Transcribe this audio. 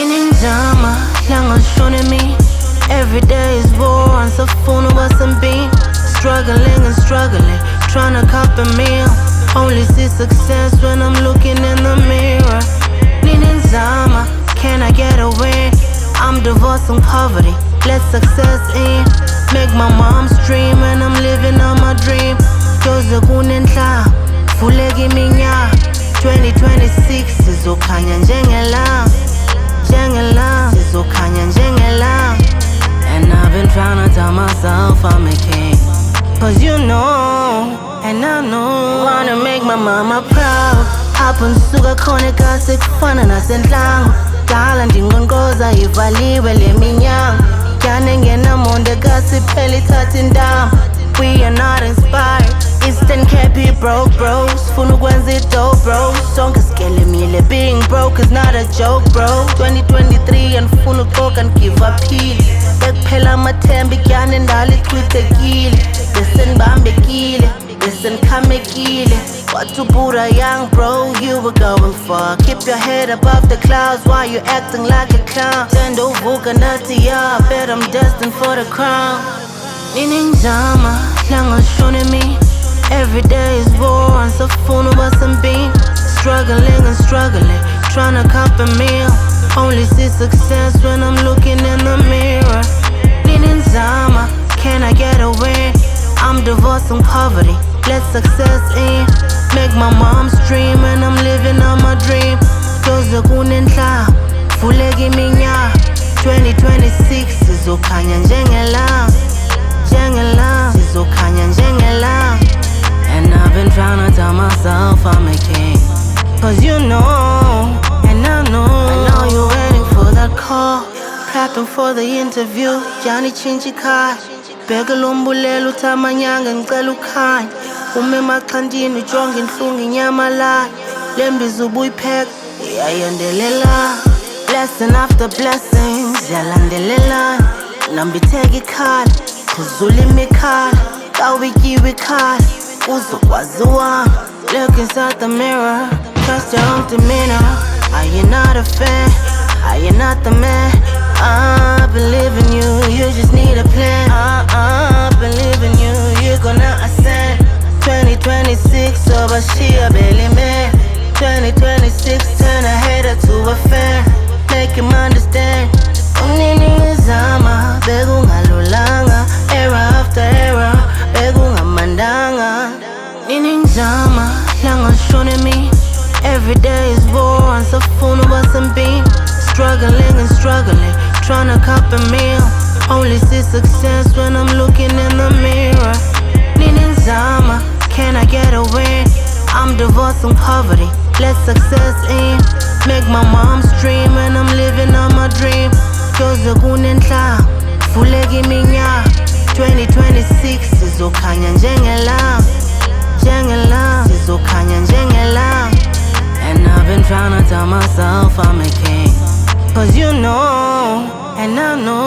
Ninjama, langashone me. Every day is war, ansafuna wasambi. Struggling and struggling, trying to cop a meal. Only see success when I'm looking in the mirror. Ninjama, can I get a win? I'm divorcing poverty, let success in. Make my mom's dream and I'm living on my dream. Joze kunenhla, vuleki iminyaka. 2026 sizokhanya njengelanga. Sizokhanya njengelanga. And I've been trying to tell myself I'm a king. Cause you know, and I know, wanna make my mama proud. Hapha nisuka khona ekasi kufana nasentlango. Dala ndingongoza ivaliwe le minyango. Kyane ngenamonde kasi phela ithatha indawo. We are not inspired. Eastern Cape broke bros. Funa ukwenza idope bro. Sonke sikelemile, being broke is not a joke bro. 2023 andifuna uqoka give up phile. Bekuphela amathemba ikyane ndala ichithekile. Bese nibambekile, bese nikhamekile. What to put a young bro, you were going far. Keep your head above the clouds while you acting like a clown. Tend uvuka nathi ya, bet I'm destined for the crown. Ninjama, langashone me. Every day is war, ansafuna wasambi. Struggling and struggling, trying to cop a meal. Only see success when I'm looking in the mirror. Ninjama, can I get a win? I'm divorcing poverty, let success in. Make my mom's dream and I'm living on my dream. Joze kunenhla, vuleki iminyaka. 2026 sizokhanya njengelanga. Sizokhanya njengelanga. And I've been trying to tell myself I'm a king. Cause you know, and I know you're waiting for that call. Prepping for the interview, Johnny Chinchikai. Bheka lo mbulelo uthi amanyanga ngicela ukhanya. Ume emaqhandini ujonge inhlungu inyamalayo. Le mbiza ubuyipheka iyayendelela. Blessing after blessings yalandelelana. Nambitheka ikhala, khuzula imikhala. Kawityiwe ikhala, uzokwazi wami. Look inside the mirror, trust your own demeanor. Are you not a fan? Are you not the man? I believe in you, you just need a plan. I believe in you, you're gonna ascend. 2026, over she a belly man. 2026, turn a hater to a fan. Make him understand. Ninjama, bekungalulanga. Era after era, bekungamandanga. Ninjama, langashone me. Every day is war, ansafuna wasambi. Struggling and struggling, trying to cop a meal. Only see success when I'm looking in the mirror. Ninjama, can I get a win? I'm divorcing poverty, let success in. Make my mom's dream and I'm living on my dream. Joze kunenhla, vuleki iminyaka. 2026 sizokhanya njengelanga. Sizokhanya njengelanga. And I've been trying to tell myself I'm a king. Cause you know, and I know